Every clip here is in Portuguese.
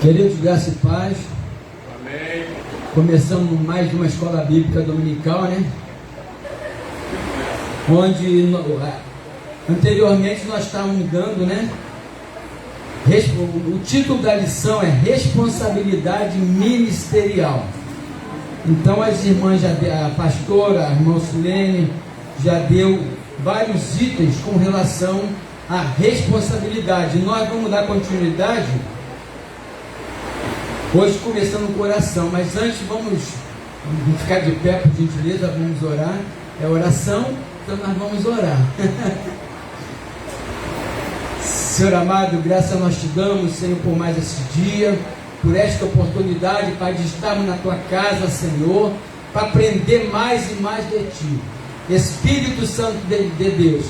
Queridos, graça e paz. Amém. Começamos mais uma escola bíblica dominical, né? Onde anteriormente nós estávamos dando, né? O título da lição é Responsabilidade Ministerial. Então as irmãs, a pastora, a irmã Silene, já deu vários itens com relação à responsabilidade. Nós vamos dar continuidade hoje, começando com oração, mas antes vamos ficar de pé, por gentileza, vamos orar. É oração, então nós vamos orar. Senhor amado, graça nós te damos, Senhor, por mais esse dia, por esta oportunidade, Pai, de estarmos na tua casa, Senhor, para aprender mais e mais de ti. Espírito Santo de Deus,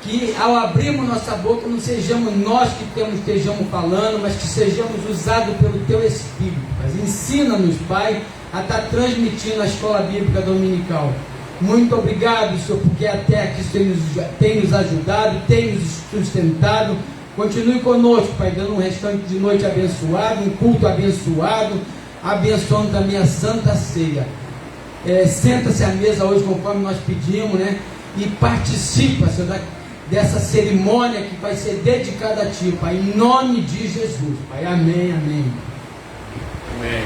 que ao abrirmos nossa boca não sejamos nós que estejamos falando, mas que sejamos usados pelo Teu Espírito. Mas ensina-nos, Pai, a estar transmitindo a escola bíblica dominical. Muito obrigado, Senhor, porque até aqui tem nos ajudado, tem nos sustentado. Continue conosco, Pai, dando um restante de noite abençoado, um culto abençoado, abençoando também a Santa Ceia. Senta-se à mesa hoje conforme nós pedimos, né? E participa, Senhor, dessa cerimônia que vai ser dedicada a Ti, Pai, em nome de Jesus, Pai. Amém, amém. Amém.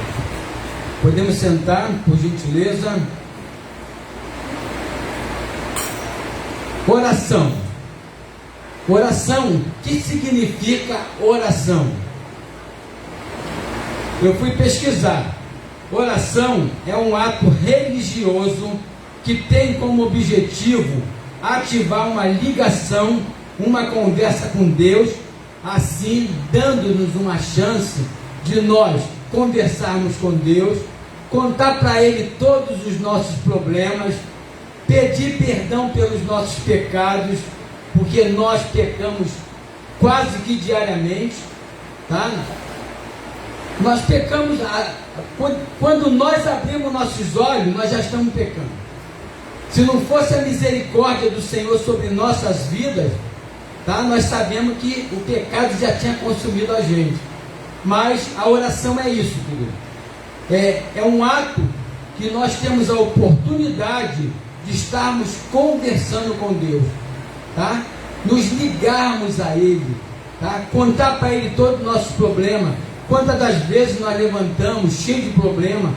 Podemos sentar, por gentileza. Oração. Oração, o que significa oração? Eu fui pesquisar. Oração é um ato religioso que tem como objetivo ativar uma ligação, uma conversa com Deus, assim dando-nos uma chance de nós conversarmos com Deus, contar para Ele todos os nossos problemas, pedir perdão pelos nossos pecados, porque nós pecamos quase que diariamente, tá? Nós pecamos, quando nós abrimos nossos olhos, nós já estamos pecando. Se não fosse a misericórdia do Senhor sobre nossas vidas, tá? Nós sabemos que o pecado já tinha consumido a gente. Mas a oração é isso, querido. É um ato que nós temos a oportunidade de estarmos conversando com Deus, tá? Nos ligarmos a Ele, tá? Contar para Ele todos os nossos problemas. Quantas das vezes nós levantamos cheio de problema,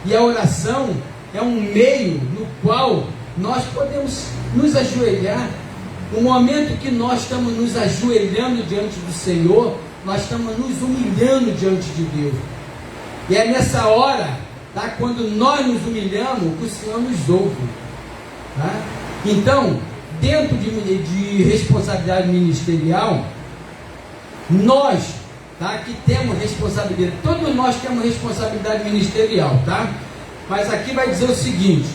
e a oração é um meio no qual nós podemos nos ajoelhar. No momento que nós estamos nos ajoelhando diante do Senhor, nós estamos nos humilhando diante de Deus. E é nessa hora, tá, quando nós nos humilhamos, que o Senhor nos ouve. Tá? Então, dentro de responsabilidade ministerial, nós, tá, que temos responsabilidade, todos nós temos responsabilidade ministerial, tá? Mas aqui vai dizer o seguinte: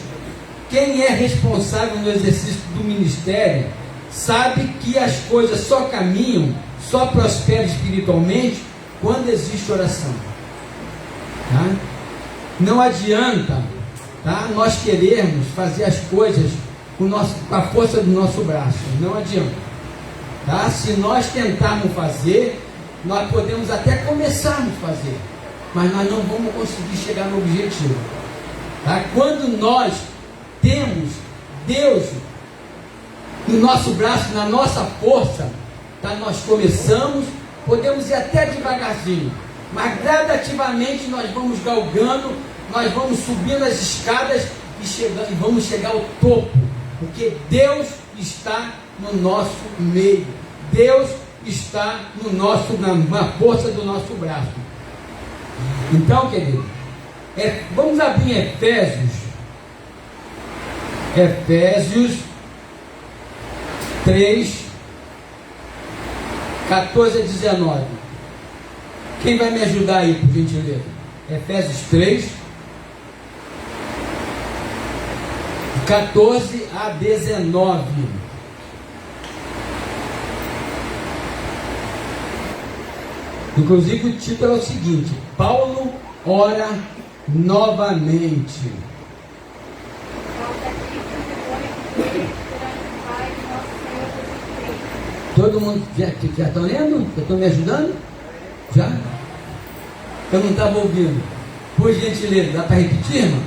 quem é responsável no exercício do ministério sabe que as coisas só caminham, só prosperam espiritualmente quando existe oração, tá? Não adianta, tá, nós querermos fazer as coisas com a força do nosso braço, não adianta, tá? Se nós tentarmos fazer, nós podemos até começarmos a fazer, mas nós não vamos conseguir chegar no objetivo, tá? Quando nós temos Deus no nosso braço, na nossa força, tá? Nós começamos, podemos ir até devagarzinho, mas gradativamente nós vamos galgando, nós vamos subindo as escadas e vamos chegar ao topo, porque Deus está no nosso meio, Deus está na força do nosso braço. Então, querido, vamos abrir Efésios 3, 14 a 19. Quem vai me ajudar aí, por gentileza? Efésios 3, 14 a 19. Inclusive o título é o seguinte: Paulo ora novamente. Todo mundo já estão lendo? Já estão me ajudando? Já? Eu não estava ouvindo. Por gentileza, dá para repetir, irmão?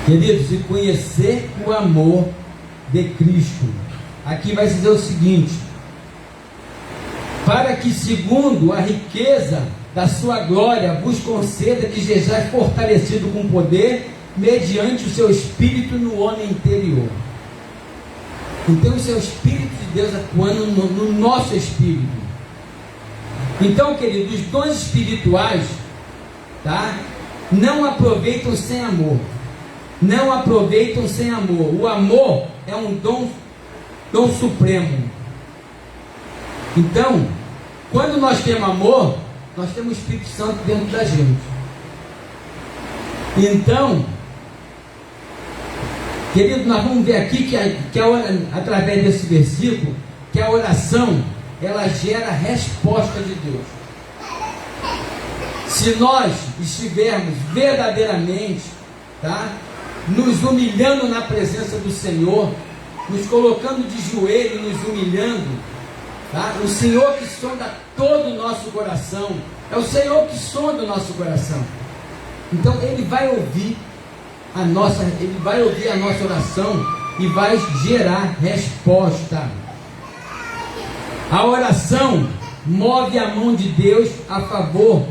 Queridos, e conhecer o amor de Cristo. Aqui vai dizer o seguinte: para que segundo a riqueza da sua glória vos conceda que sejais fortalecido com poder, mediante o seu Espírito no homem interior. Então o seu Espírito de Deus atuando no nosso Espírito. Então, queridos, os dons espirituais, tá? Não aproveitam sem amor. Não aproveitam sem amor. O amor é um dom supremo. Então, quando nós temos amor, nós temos o Espírito Santo dentro da gente. Então, querido, nós vamos ver aqui que através desse versículo, que a oração, ela gera resposta de Deus. Se nós estivermos verdadeiramente, tá, nos humilhando na presença do Senhor, nos colocando de joelho, nos humilhando, tá? O Senhor que sonda todo o nosso coração, é o Senhor que sonda o nosso coração. Então Ele vai ouvir a nossa oração e vai gerar resposta. A oração move a mão de Deus a favor,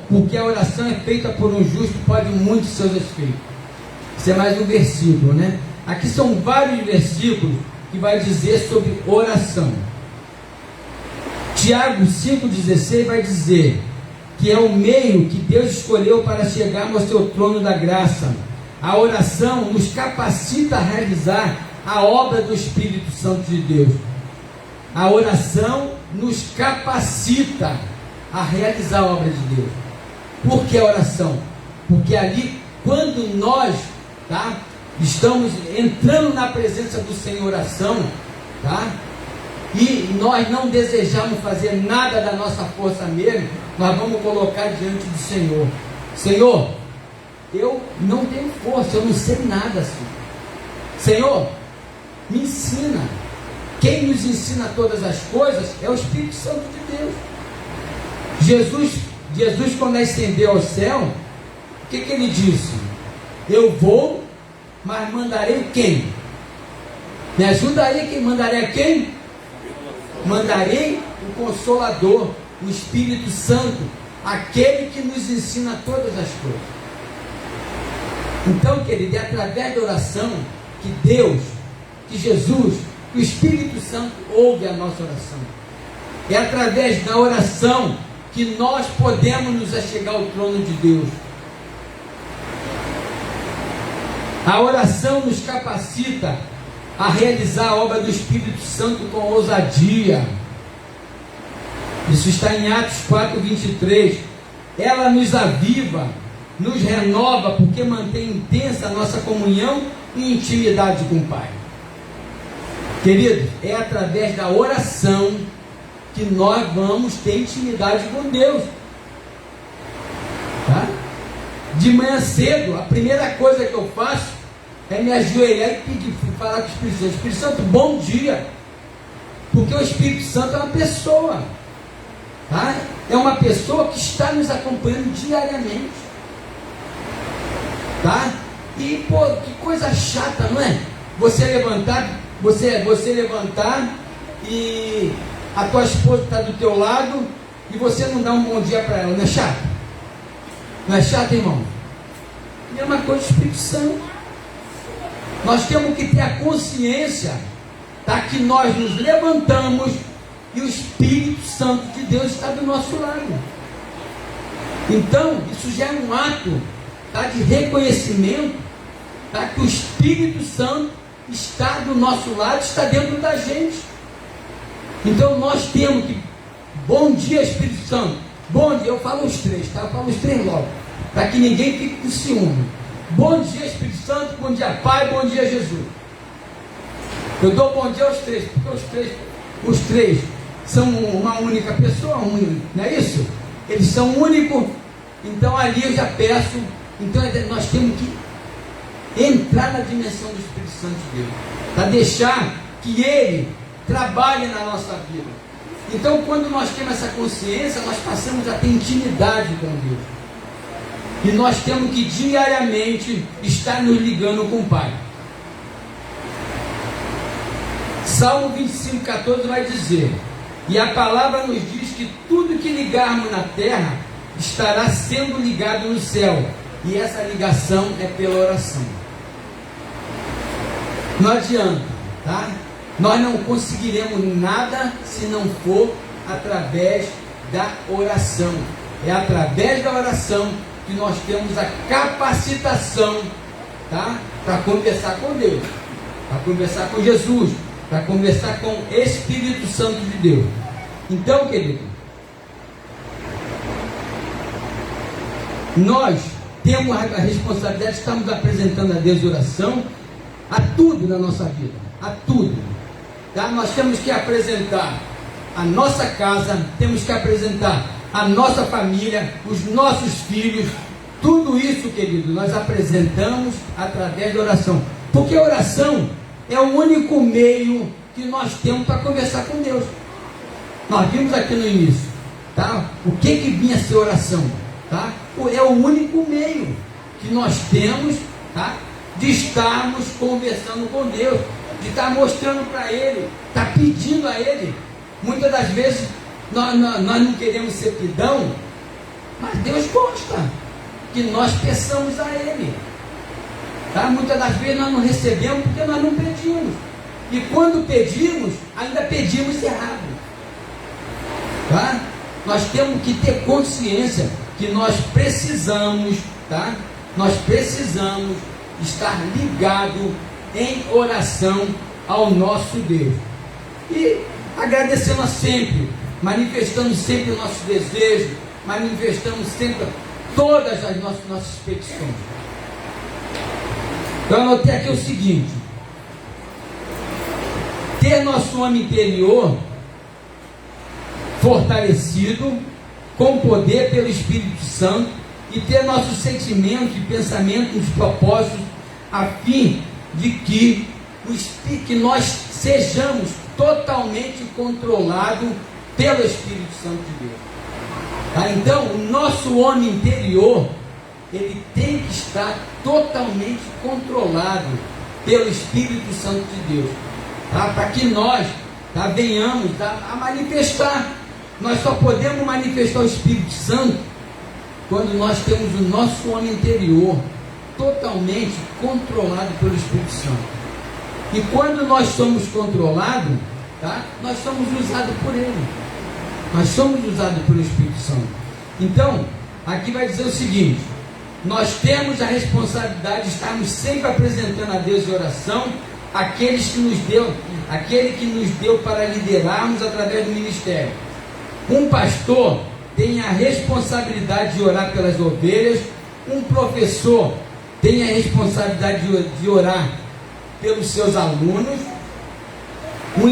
porque a oração é feita por um justo, pode muitos seus efeitos. Isso é mais um versículo, né? Aqui são vários versículos que vai dizer sobre oração. Tiago 5,16 vai dizer que é o meio que Deus escolheu para chegarmos ao seu trono da graça. A oração nos capacita a realizar a obra do Espírito Santo de Deus. A oração nos capacita a realizar a obra de Deus. Por que a oração? Porque ali, quando nós, tá, estamos entrando na presença do Senhor em oração, tá, e nós não desejamos fazer nada da nossa força mesmo, nós vamos colocar diante do Senhor. Senhor, eu não tenho força, eu não sei nada assim. Senhor, me ensina. Quem nos ensina todas as coisas é o Espírito Santo de Deus. Jesus quando ascendeu ao céu, o que ele disse? Eu vou, mas mandarei quem? Me ajuda aí, quem mandarei a quem? Mandarei o Consolador, o Espírito Santo, aquele que nos ensina todas as coisas. Então, querido, é através da oração que Deus, que Jesus, o Espírito Santo ouve a nossa oração. É através da oração que nós podemos nos achegar ao trono de Deus. A oração nos capacita a realizar a obra do Espírito Santo com ousadia. Isso está em Atos 4:23. Ela nos aviva, nos renova, porque mantém intensa a nossa comunhão e intimidade com o Pai. Queridos, é através da oração que nós vamos ter intimidade com Deus. Tá? De manhã cedo, a primeira coisa que eu faço é me ajoelhar e pedir, falar com o Espírito Santo. Espírito Santo, bom dia. Porque o Espírito Santo é uma pessoa. Tá? É uma pessoa que está nos acompanhando diariamente. Tá? E, pô, que coisa chata, não é? Você levantar e a tua esposa está do teu lado e você não dá um bom dia para ela, não é chato? Não é chato, irmão? É uma coisa do Espírito Santo. Nós temos que ter a consciência, tá, que nós nos levantamos e o Espírito Santo de Deus está do nosso lado. Então, isso já é um ato, tá, de reconhecimento, tá, que o Espírito Santo está do nosso lado, está dentro da gente. Então nós temos que, bom dia Espírito Santo, bom dia, eu falo os três, tá? Eu falo os três logo, para que ninguém fique com ciúme. Bom dia Espírito Santo, bom dia Pai, bom dia Jesus. Eu dou bom dia aos três, porque os três são uma única pessoa, não é isso? Eles são únicos, então ali eu já peço, então nós temos que entrar na dimensão do Espírito Santo de Deus, para deixar que Ele trabalhe na nossa vida. Então, quando nós temos essa consciência, nós passamos a ter intimidade com Deus. E nós temos que diariamente estar nos ligando com o Pai. Salmo 25,14 vai dizer: e a palavra nos diz que tudo que ligarmos na terra estará sendo ligado no céu. E essa ligação é pela oração. Não adianta, tá? Nós não conseguiremos nada se não for através da oração. É através da oração que nós temos a capacitação, tá, para conversar com Deus, para conversar com Jesus, para conversar com o Espírito Santo de Deus. Então, querido, nós temos a responsabilidade, estamos apresentando a Deus oração a tudo na nossa vida, a tudo, tá? Nós temos que apresentar a nossa casa, temos que apresentar a nossa família, os nossos filhos, tudo isso, querido, nós apresentamos através da oração, porque a oração é o único meio que nós temos para conversar com Deus. Nós vimos aqui no início, tá? O que vinha a ser oração, tá? É o único meio que nós temos, tá, de estarmos conversando com Deus, de estar mostrando para Ele, estar pedindo a Ele. Muitas das vezes nós não queremos ser pidão, mas Deus gosta que nós peçamos a Ele, tá? Muitas das vezes nós não recebemos porque nós não pedimos, e quando pedimos, ainda pedimos errado, tá? Nós temos que ter consciência que nós precisamos, tá? Nós precisamos estar ligado em oração ao nosso Deus, e agradecendo sempre, manifestando sempre o nosso desejo, manifestando sempre todas as nossas petições. Então eu anotei aqui o seguinte: ter nosso homem interior fortalecido com poder pelo Espírito Santo, e ter nossos sentimentos e pensamentos e propósitos, a fim de que nós sejamos totalmente controlados pelo Espírito Santo de Deus. Tá? Então, o nosso homem interior, ele tem que estar totalmente controlado pelo Espírito Santo de Deus, tá? Para que nós, tá, venhamos, tá, a manifestar. Nós só podemos manifestar o Espírito Santo quando nós temos o nosso homem interior totalmente controlado pelo Espírito Santo. E quando nós somos controlados, tá, nós somos usados por Ele. Nós somos usados pelo Espírito Santo. Então, aqui vai dizer o seguinte: nós temos a responsabilidade de estarmos sempre apresentando a Deus em oração aquele que nos deu para liderarmos através do ministério. Um pastor tem a responsabilidade de orar pelas ovelhas, um professor tem a responsabilidade de orar pelos seus alunos, um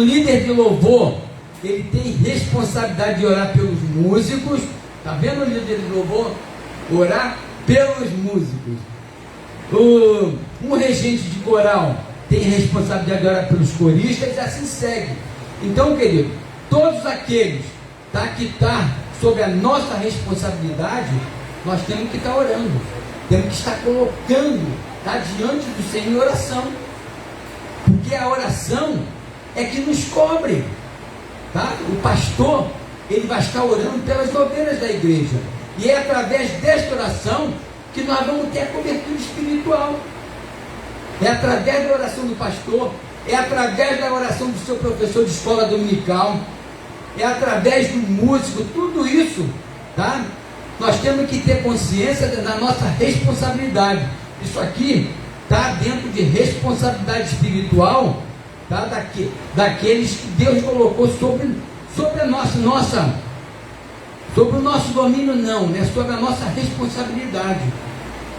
líder de louvor, ele tem responsabilidade de orar pelos músicos. Está vendo o líder de louvor? Orar pelos músicos. Um regente de coral tem responsabilidade de orar pelos coristas, e assim segue. Então, querido, todos aqueles, tá, que está sob a nossa responsabilidade, nós temos que estar orando, temos que estar colocando, tá, diante do Senhor em oração, porque a oração é que nos cobre, tá? O pastor, ele vai estar orando pelas ovelhas da igreja, e é através desta oração que nós vamos ter a cobertura espiritual. é através da oração do pastor, é através da oração do seu professor de escola dominical, é através do músico, tudo isso, tá? Nós temos que ter consciência da nossa responsabilidade. Isso aqui está dentro de responsabilidade espiritual, tá? Daqueles que Deus colocou sobre sobre o nosso domínio, não, né? Sobre a nossa responsabilidade.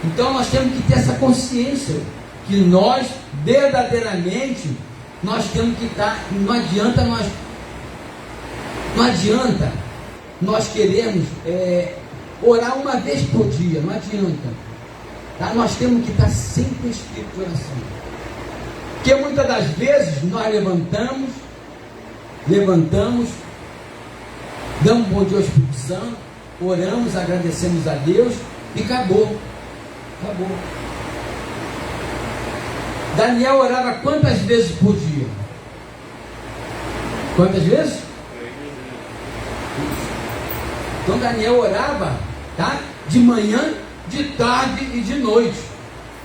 Então nós temos que ter essa consciência que nós verdadeiramente nós temos que estar. Não adianta nós queremos orar uma vez por dia, não adianta, tá? Nós temos que estar sempre em espírito de oração, porque muitas das vezes nós levantamos, damos bom dia ao Espírito Santo, oramos, agradecemos a Deus e acabou. Daniel orava quantas vezes por dia? Quantas vezes? Então Daniel orava, tá? De manhã, de tarde e de noite.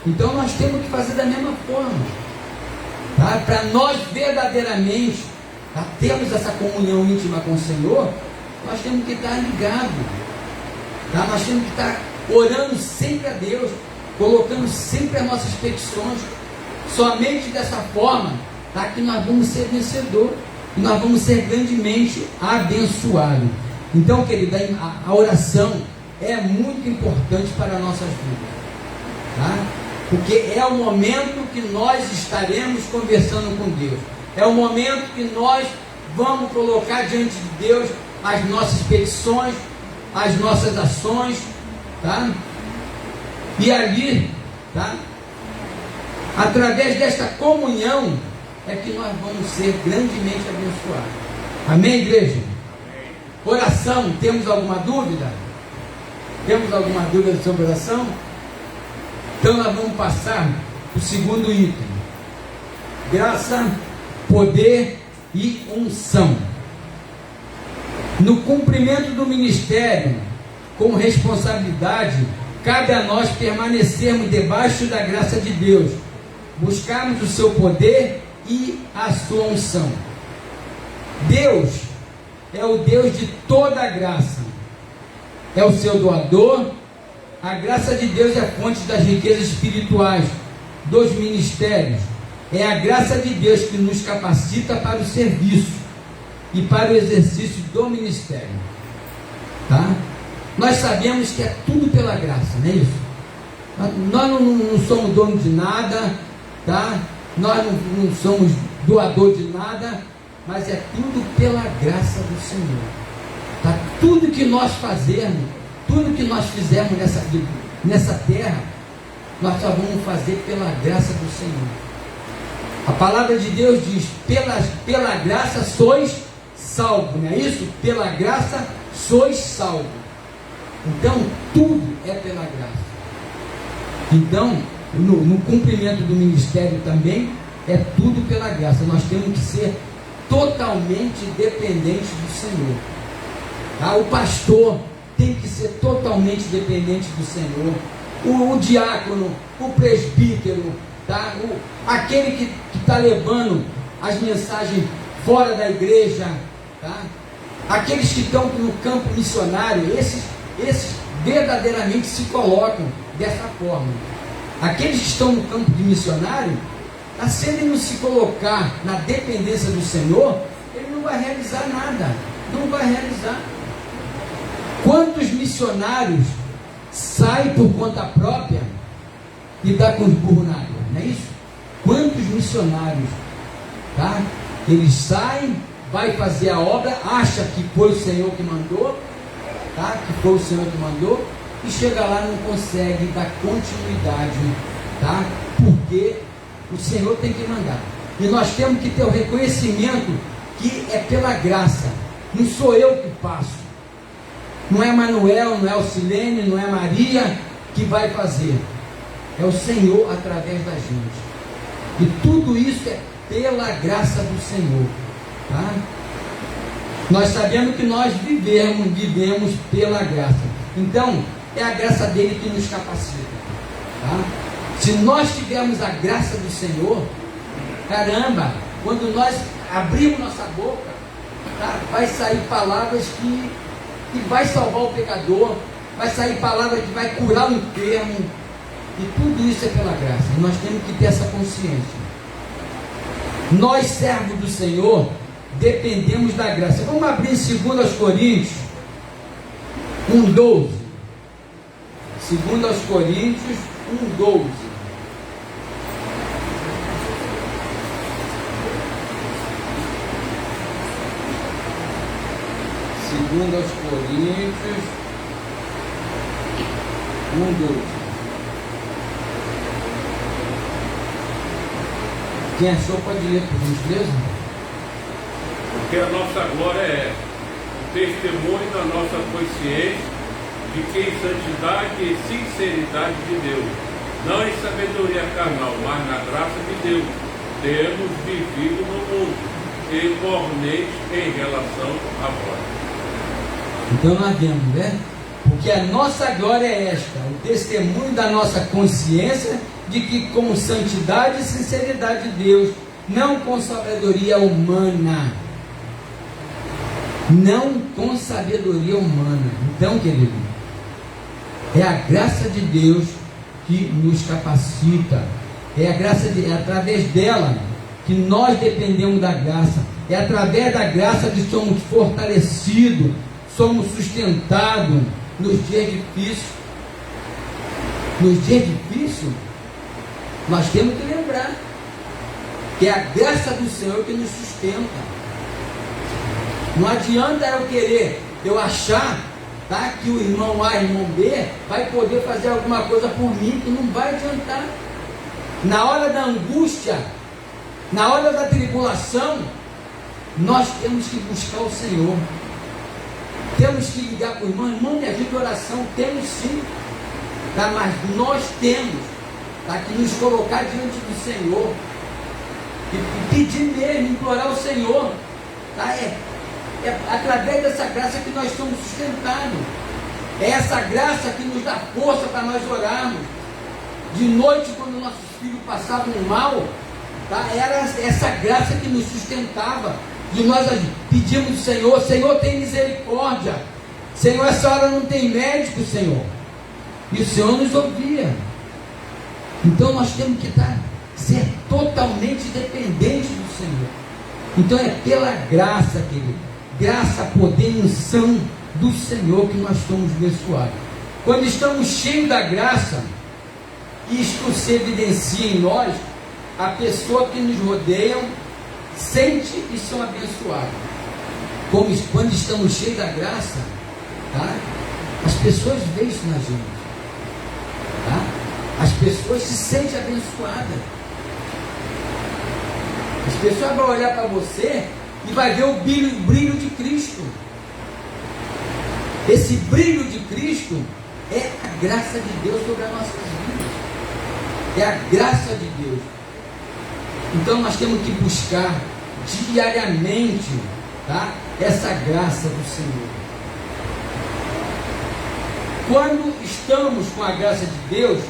Então nós temos que fazer da mesma forma, tá? Para nós verdadeiramente, tá, termos essa comunhão íntima com o Senhor, nós temos que estar ligados, tá? Nós temos que estar orando sempre a Deus, colocando sempre as nossas petições. Somente dessa forma, tá, que nós vamos ser vencedores, e nós vamos ser grandemente abençoados. Então, querida, a oração é muito importante para as nossas vidas, tá? Porque é o momento que nós estaremos conversando com Deus, é o momento que nós vamos colocar diante de Deus as nossas petições, as nossas ações, tá? E ali, tá, através desta comunhão é que nós vamos ser grandemente abençoados. Amém, igreja? Oração, temos alguma dúvida? Temos alguma dúvida sobre oração? Então nós vamos passar o segundo item: graça, poder e unção. No cumprimento do ministério com responsabilidade, cabe a nós permanecermos debaixo da graça de Deus, buscarmos o seu poder e a sua unção. Deus é o Deus de toda a graça, é o seu doador. A graça de Deus é fonte das riquezas espirituais dos ministérios. É a graça de Deus que nos capacita para o serviço e para o exercício do ministério, tá? Nós sabemos que é tudo pela graça, não é isso? Nós não somos donos de nada, tá? Nós não somos doador de nada, mas é tudo pela graça do Senhor, tá? Tudo que nós fazemos, tudo que nós fizemos nessa terra, nós só vamos fazer pela graça do Senhor. A palavra de Deus diz: pela graça sois salvos, não é isso? Pela graça sois salvos. Então tudo é pela graça. Então no cumprimento do ministério também é tudo pela graça. Nós temos que ser totalmente dependentes do Senhor, tá? O pastor tem que ser totalmente dependente do Senhor, o diácono, o presbítero, tá? Aquele que está levando as mensagens fora da igreja, tá? Aqueles que estão no campo missionário, esses verdadeiramente se colocam dessa forma. Aqueles que estão no campo de missionário, se ele não se colocar na dependência do Senhor, ele não vai realizar nada, não vai realizar. Quantos missionários saem por conta própria e dá com os burros na água, não é isso? Quantos missionários, tá? Eles saem, vai fazer a obra, acha que foi o Senhor que mandou, tá? Que foi o Senhor que mandou, e chega lá e não consegue dar continuidade, tá? Porque o Senhor tem que mandar. E nós temos que ter o reconhecimento que é pela graça. Não sou eu que passo. Não é Manuel, não é o Silene, não é Maria que vai fazer. É o Senhor através da gente. E tudo isso é pela graça do Senhor, tá? Nós sabemos que nós vivemos pela graça. Então, é a graça dele que nos capacita, tá? Se nós tivermos a graça do Senhor, caramba, quando nós abrimos nossa boca, tá, vai sair palavras que vai salvar o pecador, vai sair palavras que vai curar o enfermo, e tudo isso é pela graça. Nós temos que ter essa consciência. Nós, servos do Senhor, dependemos da graça. Vamos abrir em 2 Coríntios 1:12. 2 Coríntios 1:12. Segundo aos Coríntios 1:12. Quem achou pode ler, por gentileza? Porque a nossa glória é o testemunho da nossa consciência de que em santidade e sinceridade de Deus, não em sabedoria carnal, mas na graça de Deus, temos vivido no mundo, igualmente em relação a vós. Então nós vemos, né? Porque a nossa glória é esta, o testemunho da nossa consciência de que com santidade e sinceridade de Deus, não com sabedoria humana. Não com sabedoria humana. Então, querido, é a graça de Deus que nos capacita. É através dela que nós dependemos da graça. É através da graça que somos fortalecidos, somos sustentados nos dias difíceis. Nos dias difíceis, nós temos que lembrar que é a graça do Senhor que nos sustenta. Não adianta eu achar, tá, que o irmão A e o irmão B vai poder fazer alguma coisa por mim, que não vai adiantar. Na hora da angústia, na hora da tribulação, nós temos que buscar o Senhor. Temos que ligar para o irmão, irmão, me ajuda em oração, temos sim, tá? Mas nós temos, tá, que nos colocar diante do Senhor e pedir mesmo, implorar o Senhor, tá? É através dessa graça que nós somos sustentados. É essa graça que nos dá força para nós orarmos. De noite, quando nossos filhos passavam mal, tá? Era essa graça que nos sustentava. De nós pedimos ao Senhor, Senhor, tem misericórdia. Senhor, essa hora não tem médico, Senhor. E o Senhor nos ouvia. Então nós temos que ser totalmente dependentes do Senhor. Então é pela graça, querido. Graça, poder e unção do Senhor que nós somos abençoados. Quando estamos cheios da graça, isto se evidencia em nós, a pessoa que nos rodeiam sente e são abençoados. Quando estamos cheios da graça, tá? As pessoas veem isso na gente, tá? As pessoas se sentem abençoadas. As pessoas vão olhar para você e vai ver o brilho de Cristo. Esse brilho de Cristo é a graça de Deus sobre as nossas vidas. É a graça de Deus. Então nós temos que buscar diariamente, tá, essa graça do Senhor. Quando estamos com a graça de Deus,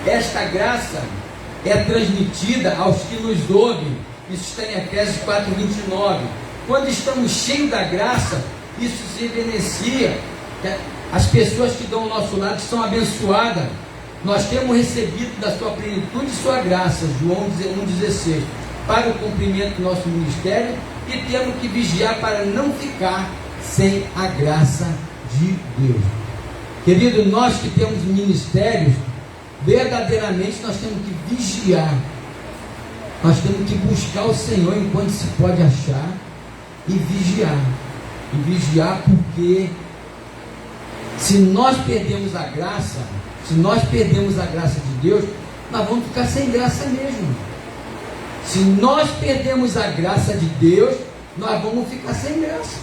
esta graça é transmitida aos que nos ouvem. Isso está em Efésios 4:29. Quando estamos cheios da graça, isso se evidencia. As pessoas que dão ao nosso lado são abençoadas. Nós temos recebido da sua plenitude e sua graça, João 1,16, para o cumprimento do nosso ministério, e temos que vigiar para não ficar sem a graça de Deus. Querido, nós que temos ministérios, verdadeiramente nós temos que vigiar. Nós temos que buscar o Senhor enquanto se pode achar e vigiar. E vigiar porque se nós perdemos a graça, se nós perdemos a graça de Deus, nós vamos ficar sem graça mesmo. Se nós perdemos a graça de Deus, nós vamos ficar sem graça.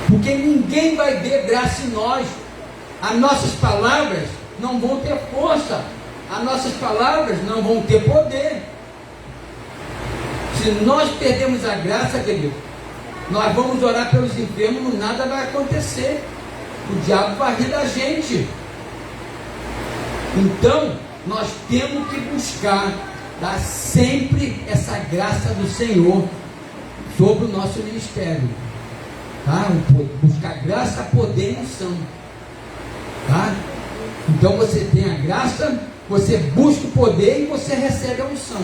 Porque ninguém vai ver graça em nós. As nossas palavras não vão ter força. As nossas palavras não vão ter poder. Se nós perdemos a graça, querido, nós vamos orar pelos enfermos, nada vai acontecer. O diabo vai rir da gente. Então, nós temos que buscar dar sempre essa graça do Senhor sobre o nosso ministério, tá? Buscar graça, poder e unção, tá? Então você tem a graça, você busca o poder e você recebe a unção.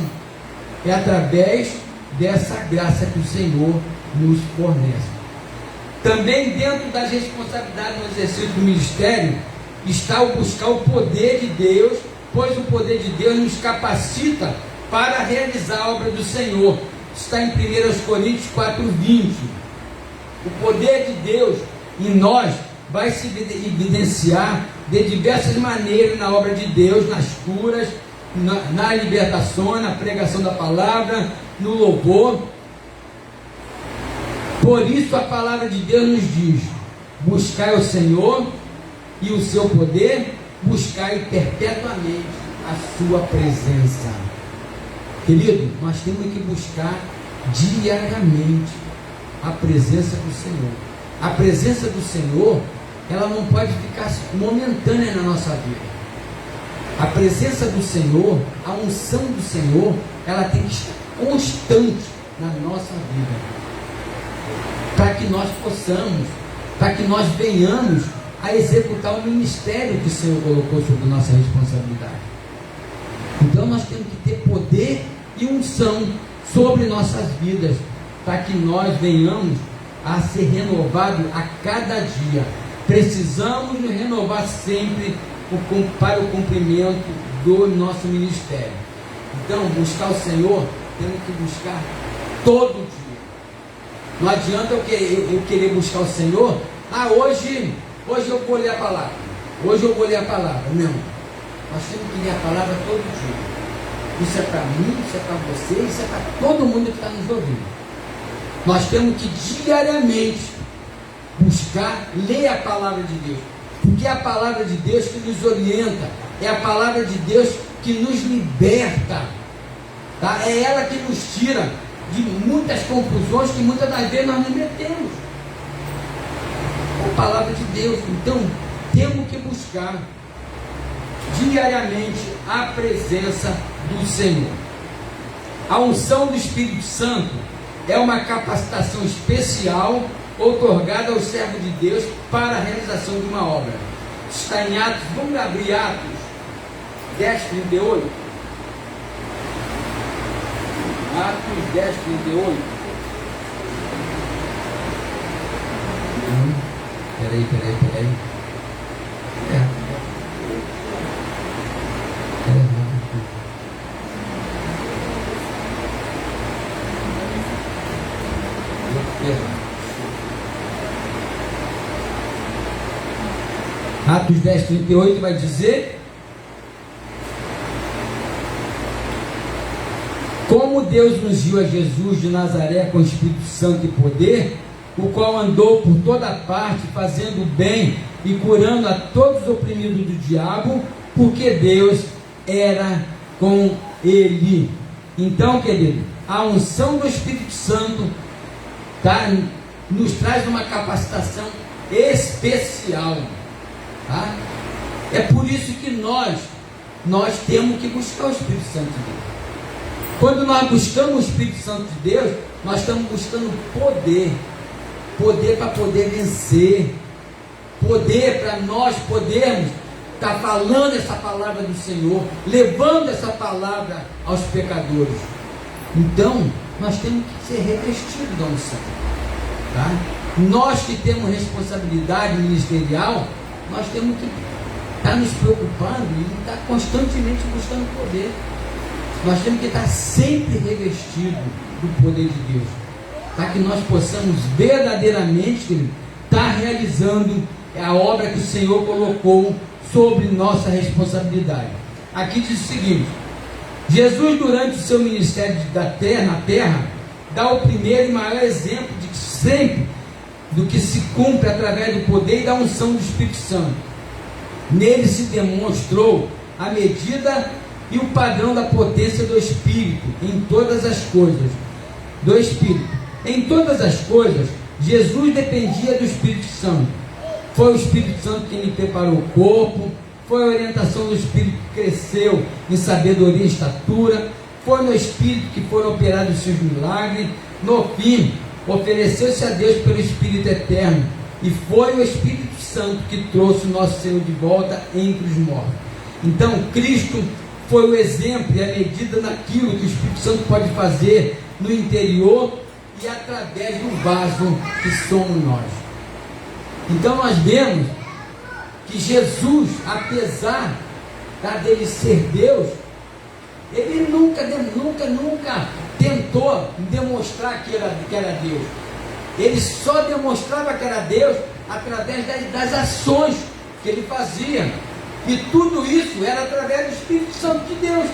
É através dessa graça que o Senhor nos fornece. Também dentro das responsabilidades no exercício do ministério está o buscar o poder de Deus, pois o poder de Deus nos capacita para realizar a obra do Senhor. Está em 1 Coríntios 4:20. O poder de Deus em nós vai se evidenciar de diversas maneiras na obra de Deus, nas curas, na libertação, na pregação da palavra, no louvor. Por isso a palavra de Deus nos diz: buscai o Senhor e o seu poder, buscai perpetuamente a sua presença. Querido, nós temos que buscar diariamente a presença do Senhor. A presença do Senhor, ela não pode ficar momentânea na nossa vida. A presença do Senhor, a unção do Senhor, ela tem que estar constante na nossa vida, para que nós possamos, para que nós venhamos a executar o ministério que o Senhor colocou sobre nossa responsabilidade. Então nós temos que ter poder e unção sobre nossas vidas, para que nós venhamos a ser renovados a cada dia. Precisamos nos renovar sempre para o cumprimento do nosso ministério. Então, buscar o Senhor, temos que buscar todo dia. Não adianta eu querer buscar o Senhor, hoje eu vou ler a palavra, hoje eu vou ler a palavra. Não, nós temos que ler a palavra todo dia. Isso é para mim, isso é para você, isso é para todo mundo que está nos ouvindo. Nós temos que diariamente buscar ler a palavra de Deus, porque é a palavra de Deus que nos orienta, é a palavra de Deus que nos liberta, tá? É ela que nos tira de muitas confusões que muitas das vezes nós nos metemos. É a palavra de Deus. Então temos que buscar diariamente a presença do Senhor. A unção do Espírito Santo é uma capacitação especial outorgada ao servo de Deus para a realização de uma obra. Está em Atos, vamos abrir Atos 10:38. Atos 10:38. Peraí. Atos 10:38 vai dizer: como Deus ungiu a Jesus de Nazaré com o Espírito Santo e poder, o qual andou por toda parte fazendo bem e curando a todos os oprimidos do diabo, porque Deus era com ele. Então, querido, a unção do Espírito Santo nos traz uma capacitação especial, tá? É por isso que nós temos que buscar o Espírito Santo de Deus. Quando nós buscamos o Espírito Santo de Deus, nós estamos buscando poder para poder vencer, poder para nós podermos estar falando essa palavra do Senhor, levando essa palavra aos pecadores. Então, nós temos que ser revestidos da unção, tá? Nós que temos responsabilidade ministerial, nós temos que estar nos preocupando e estar constantemente buscando poder. Nós temos que estar sempre revestidos do poder de Deus, para que nós possamos verdadeiramente estar realizando a obra que o Senhor colocou sobre nossa responsabilidade. Aqui diz o seguinte: Jesus, durante o seu ministério na terra, dá o primeiro e maior exemplo de que sempre do que se cumpre através do poder e da unção do Espírito Santo. Nele se demonstrou a medida e o padrão da potência do Espírito em todas as coisas. Do Espírito. Em todas as coisas, Jesus dependia do Espírito Santo. Foi o Espírito Santo quem lhe preparou o corpo, foi a orientação do Espírito que cresceu em sabedoria e estatura, foi no Espírito que foram operados os seus milagres. No fim, ofereceu-se a Deus pelo Espírito eterno, e foi o Espírito Santo que trouxe o nosso Senhor de volta entre os mortos. Então, Cristo foi o exemplo e a medida daquilo que o Espírito Santo pode fazer no interior e através do vaso que somos nós. Então, nós vemos que Jesus, apesar dele ser Deus, ele nunca tentou demonstrar que era Deus. Ele só demonstrava que era Deus através das ações que ele fazia. E tudo isso era através do Espírito Santo de Deus.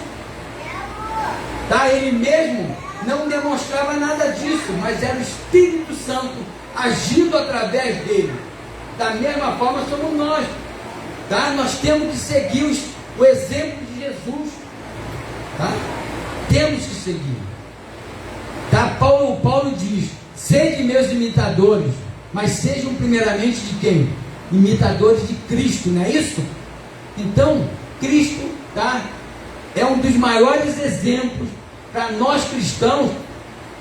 Ele mesmo não demonstrava nada disso, mas era o Espírito Santo agindo através dele. Da mesma forma somos nós. Nós temos que seguir o exemplo de Jesus. Temos que seguir. Paulo diz: sede meus imitadores, mas sejam primeiramente de quem? Imitadores de Cristo, não é isso? Então, Cristo é um dos maiores exemplos para nós cristãos,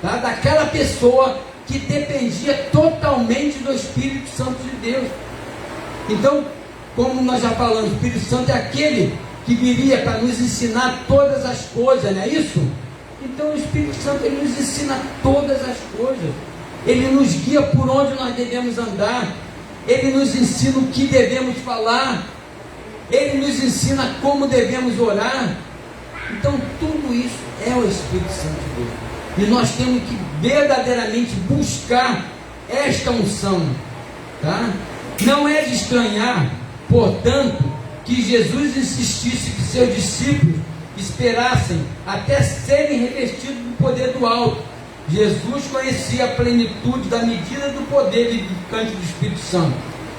daquela pessoa que dependia totalmente do Espírito Santo de Deus. Então, como nós já falamos, o Espírito Santo é aquele que viria para nos ensinar todas as coisas, não é isso? Então o Espírito Santo, ele nos ensina todas as coisas, ele nos guia por onde nós devemos andar, ele nos ensina o que devemos falar, ele nos ensina como devemos orar. Então tudo isso é o Espírito Santo de Deus, e nós temos que verdadeiramente buscar esta unção, Não é de estranhar, portanto, que Jesus insistisse que seus discípulos esperassem até serem revestidos do poder do alto. Jesus conhecia a plenitude da medida do poder vivificante do Espírito Santo.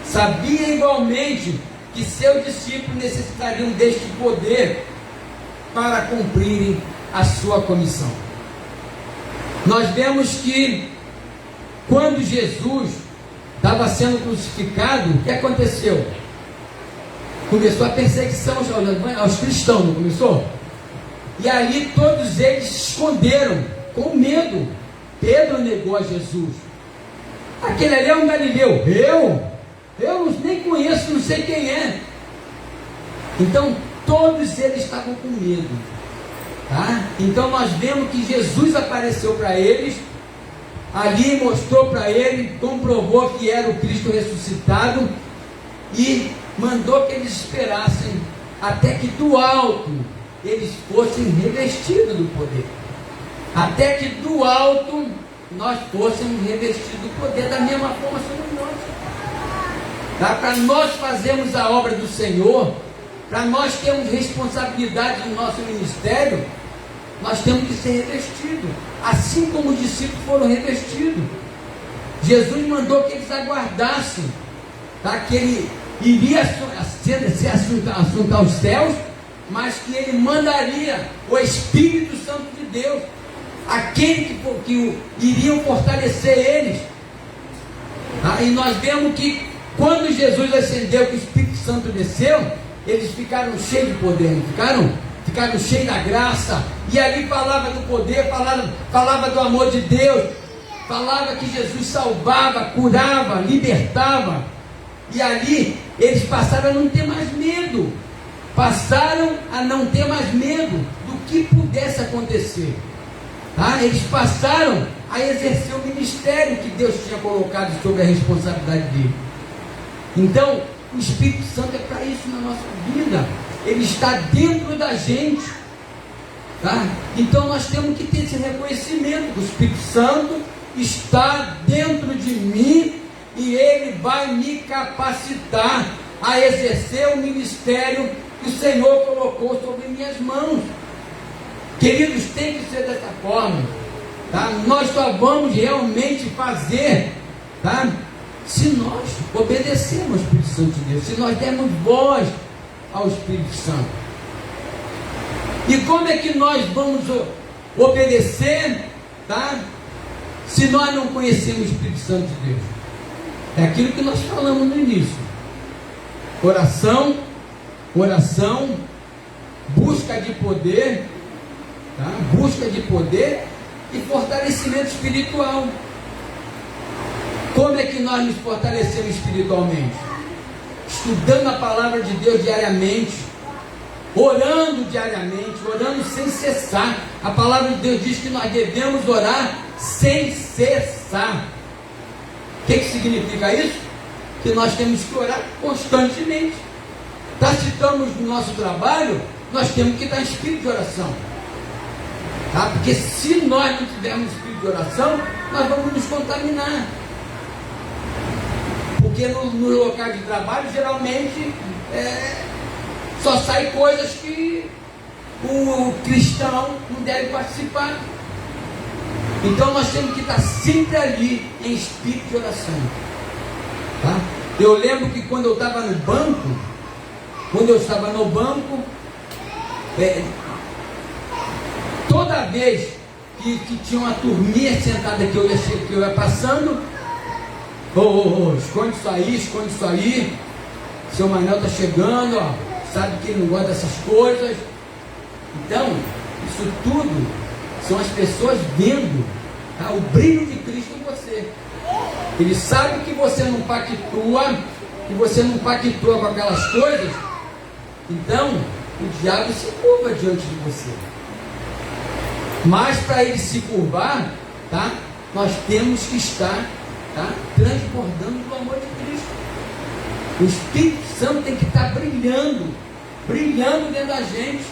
Sabia igualmente que seus discípulos necessitariam deste poder para cumprirem a sua comissão. Nós vemos que quando Jesus estava sendo crucificado, o que aconteceu? Começou a perseguição aos cristãos, não começou? E ali todos eles se esconderam, com medo. Pedro negou a Jesus. Aquele ali é um galileu. Eu nem conheço, não sei quem é. Então todos eles estavam com medo. Então nós vemos que Jesus apareceu para eles, ali mostrou para eles, comprovou que era o Cristo ressuscitado, e mandou que eles esperassem até que do alto eles fossem revestidos do poder. Até que do alto nós fôssemos revestidos do poder. Da mesma forma somos nós. Para nós fazermos a obra do Senhor, para nós termos responsabilidade no nosso ministério, nós temos que ser revestidos, assim como os discípulos foram revestidos. Jesus mandou que eles aguardassem, que ele iria se assuntar aos céus, mas que ele mandaria o Espírito Santo de Deus, aquele que iriam fortalecer eles. E nós vemos que quando Jesus ascendeu, que o Espírito Santo desceu, eles ficaram cheios de poder, ficaram cheios da graça, e ali falava do poder, falava do amor de Deus, falava que Jesus salvava, curava, libertava. E ali eles passaram a não ter mais medo, do que pudesse acontecer. Eles passaram a exercer o ministério que Deus tinha colocado sobre a responsabilidade dele. Então o Espírito Santo é para isso na nossa vida. Ele está dentro da gente, Então nós temos que ter esse reconhecimento que o Espírito Santo está dentro de mim, e ele vai me capacitar a exercer o ministério que o Senhor colocou sobre minhas mãos. Queridos, tem que ser dessa forma, Nós só vamos realmente fazer, se nós obedecermos ao Espírito Santo de Deus, se nós dermos voz ao Espírito Santo. E como é que nós vamos obedecer, se nós não conhecemos o Espírito Santo de Deus? É aquilo que nós falamos no início: oração, oração, busca de poder, tá? Busca de poder e fortalecimento espiritual. Como é que nós nos fortalecemos espiritualmente? Estudando a palavra de Deus diariamente, orando diariamente, orando sem cessar. A palavra de Deus diz que nós devemos orar sem cessar. O que significa isso? Que nós temos que orar constantemente. Tá? Se estamos no nosso trabalho, nós temos que estar em espírito de oração. Tá? Porque se nós não tivermos espírito de oração, nós vamos nos contaminar. Porque no local de trabalho, geralmente, só saem coisas que o cristão não deve participar. Então nós temos que estar sempre ali em espírito de oração. Tá? Eu lembro que quando eu estava no banco, toda vez que tinha uma turminha sentada que eu ia passando, esconde isso aí, seu Manel está chegando, ó, sabe que ele não gosta dessas coisas. Então, isso tudo são as pessoas vendo, tá, o brilho de Cristo em você. Ele sabe que você não pactua, com aquelas coisas. Então, o diabo se curva diante de você. Mas para ele se curvar, tá, nós temos que estar, tá, transbordando do amor de Cristo. O Espírito Santo tem que estar brilhando dentro da gente.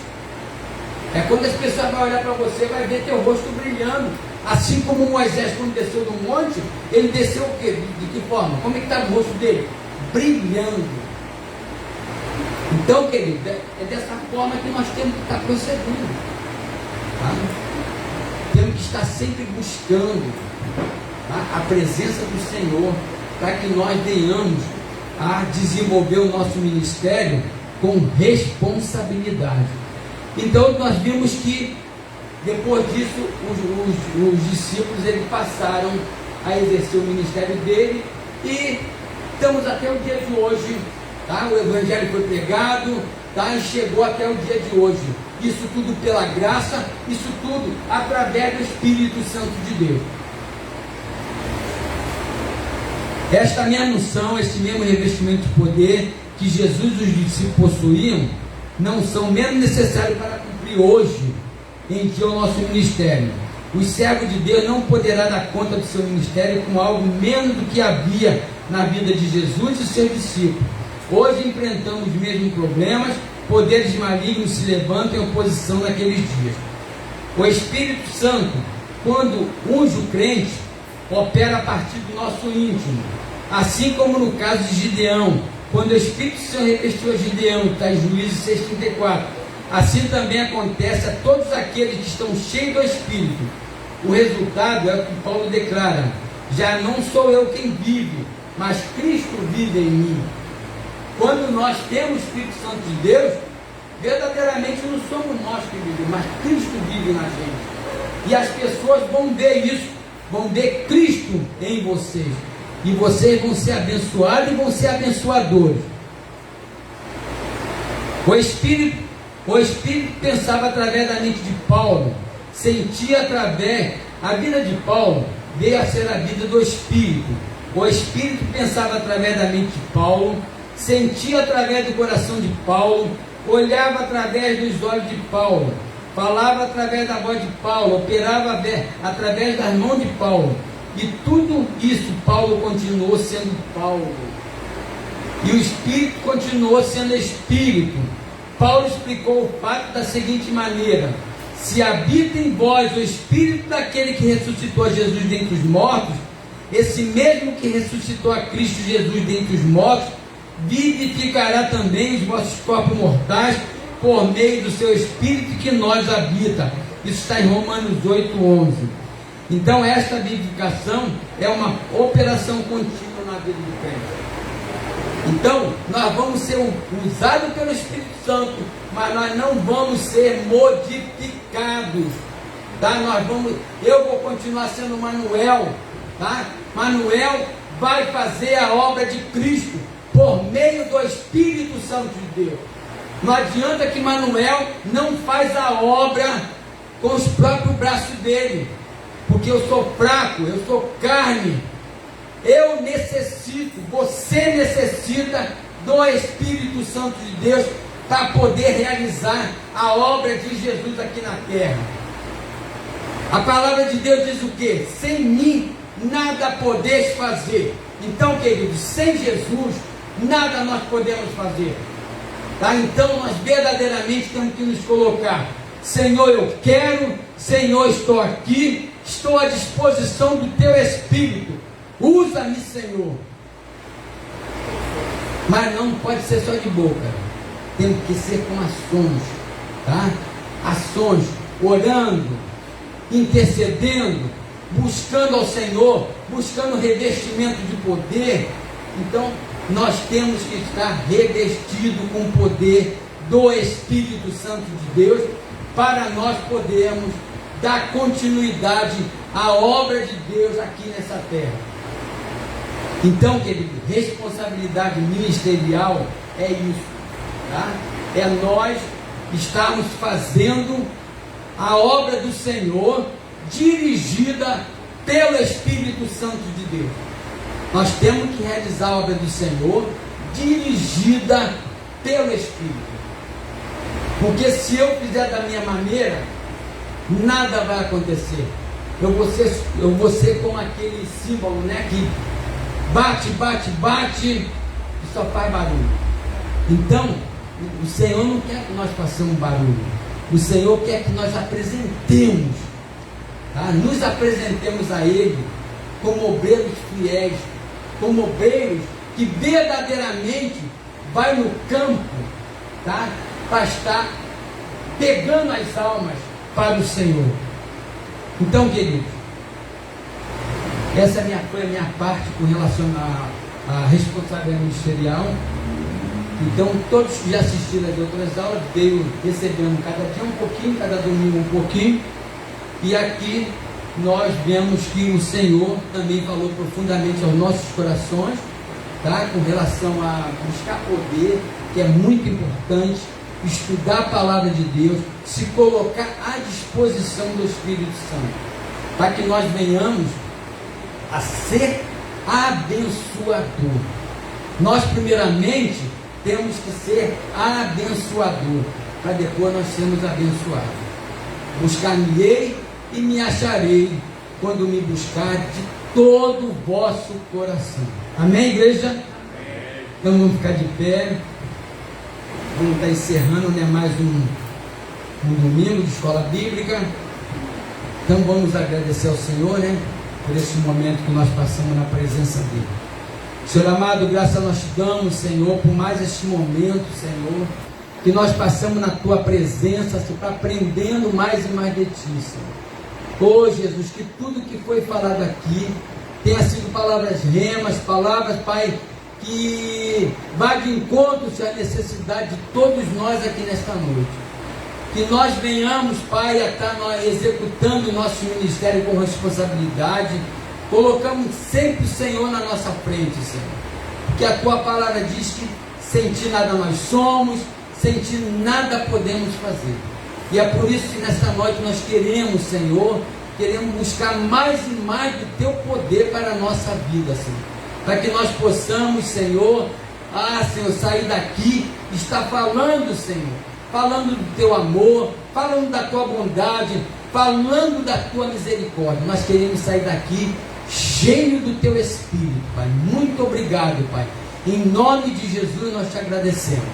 É quando as pessoas vão olhar para você, vai ver teu rosto brilhando. Assim como Moisés, quando desceu do monte, ele desceu o quê? De que forma? Como é que está o rosto dele? Brilhando. Então, querido, é dessa forma que nós temos que estar procedendo. Tá? Temos que estar sempre buscando, tá, a presença do Senhor, para que nós venhamos a desenvolver o nosso ministério com responsabilidade. Então nós vimos que depois disso os discípulos eles passaram a exercer o ministério dele e estamos até o dia de hoje, tá? O evangelho foi pregado, tá? E chegou até o dia de hoje. Isso tudo pela graça, isso tudo através do Espírito Santo de Deus. Esta minha noção, este mesmo revestimento de poder que Jesus e os discípulos possuíam, não são menos necessários para cumprir hoje em dia o nosso ministério. O servo de Deus não poderá dar conta do seu ministério com algo menos do que havia na vida de Jesus e seus discípulos. Hoje enfrentamos os mesmos problemas, poderes malignos se levantam em oposição naqueles dias. O Espírito Santo, quando unge o crente, opera a partir do nosso íntimo, assim como no caso de Gideão, quando o Espírito Santo revestiu a Gideão, está em Juízes 6,34. Assim também acontece a todos aqueles que estão cheios do Espírito. O resultado é o que Paulo declara: já não sou eu quem vive, mas Cristo vive em mim. Quando nós temos o Espírito Santo de Deus, verdadeiramente não somos nós que vivemos, mas Cristo vive na gente. E as pessoas vão ver isso, vão ver Cristo em vocês. E vocês vão ser abençoados e vão ser abençoadores. O Espírito pensava através da mente de Paulo, sentia através. A vida de Paulo veio a ser a vida do Espírito. O Espírito pensava através da mente de Paulo, sentia através do coração de Paulo, olhava através dos olhos de Paulo, falava através da voz de Paulo, operava através das mãos de Paulo. E tudo isso Paulo continuou sendo Paulo. E o Espírito continuou sendo Espírito. Paulo explicou o fato da seguinte maneira: se habita em vós o Espírito daquele que ressuscitou a Jesus dentre os mortos, esse mesmo que ressuscitou a Cristo Jesus dentre os mortos, vivificará também os vossos corpos mortais por meio do seu Espírito que em nós habita. Isso está em Romanos 8:11. Então esta vivificação é uma operação contínua na vida do crente. Então nós vamos ser usados pelo Espírito Santo, mas nós não vamos ser modificados, tá? Eu vou continuar sendo Manuel, tá? Manuel vai fazer a obra de Cristo por meio do Espírito Santo de Deus. Não adianta que Manuel não faz a obra com os próprios braços dele, porque eu sou fraco, eu sou carne. Eu necessito, você necessita do Espírito Santo de Deus para poder realizar a obra de Jesus aqui na terra. A palavra de Deus diz o quê? Sem mim nada podeis fazer. Então, queridos, sem Jesus nada nós podemos fazer. Tá? Então nós verdadeiramente temos que nos colocar: Senhor, eu quero, Senhor, estou aqui, estou à disposição do Teu Espírito, usa-me, Senhor. Mas não pode ser só de boca, tem que ser com ações, tá? Ações, orando, intercedendo, buscando ao Senhor, buscando revestimento de poder. Então nós temos que estar revestidos com o poder do Espírito Santo de Deus, para nós podermos dar continuidade à obra de Deus aqui nessa terra. Então, querido, responsabilidade ministerial é isso, tá? É nós estarmos fazendo a obra do Senhor, dirigida pelo Espírito Santo de Deus. Nós temos que realizar a obra do Senhor, dirigida pelo Espírito. Porque se eu fizer da minha maneira, nada vai acontecer. Eu vou ser como aquele símbolo, né, que bate, bate, bate e só faz barulho. Então, o Senhor não quer que nós façamos barulho. O Senhor quer que nós apresentemos, tá? Nos apresentemos a Ele como obreiros fiéis, como obreiros que verdadeiramente vai no campo, tá? Para estar pegando as almas para o Senhor. Então, queridos, essa foi a minha parte com relação à responsabilidade ministerial. Então, todos que já assistiram as outras aulas veio recebendo cada dia um pouquinho, cada domingo um pouquinho. E aqui nós vemos que o Senhor também falou profundamente aos nossos corações, tá? Com relação a buscar poder, que é muito importante, estudar a palavra de Deus, se colocar à disposição do Espírito Santo, para que nós venhamos a ser abençoador. Nós primeiramente temos que ser abençoador, para depois nós sermos abençoados. Buscar-me-ei e me acharei, quando me buscar de todo o vosso coração. Amém, igreja? Amém. Então vamos ficar de pé. Vamos estar encerrando, né, mais um domingo de escola bíblica. Então vamos agradecer ao Senhor, né, por esse momento que nós passamos na presença dele. Senhor amado, graças nós te damos, Senhor, por mais este momento, Senhor, que nós passamos na tua presença, Senhor, aprendendo mais e mais de ti, Senhor. Oh Jesus, que tudo que foi falado aqui tenha sido palavras remas, palavras, Pai, que vá de encontro, Senhor, à necessidade de todos nós aqui nesta noite. Que nós venhamos, Pai, a estar executando o nosso ministério com responsabilidade. Colocamos sempre o Senhor na nossa frente, Senhor. Porque a tua palavra diz que sem ti nada nós somos, sem ti nada podemos fazer. E é por isso que nesta noite nós queremos, Senhor, queremos buscar mais e mais do teu poder para a nossa vida, Senhor. Para que nós possamos, Senhor, Senhor, sair daqui e estar falando, Senhor, falando do teu amor, falando da tua bondade, falando da tua misericórdia. Nós queremos sair daqui cheio do teu Espírito, Pai. Muito obrigado, Pai. Em nome de Jesus nós te agradecemos.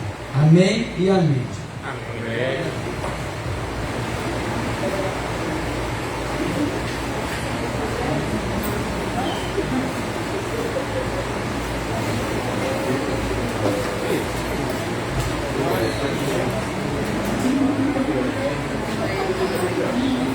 Amém e amém. Amém. Thank you.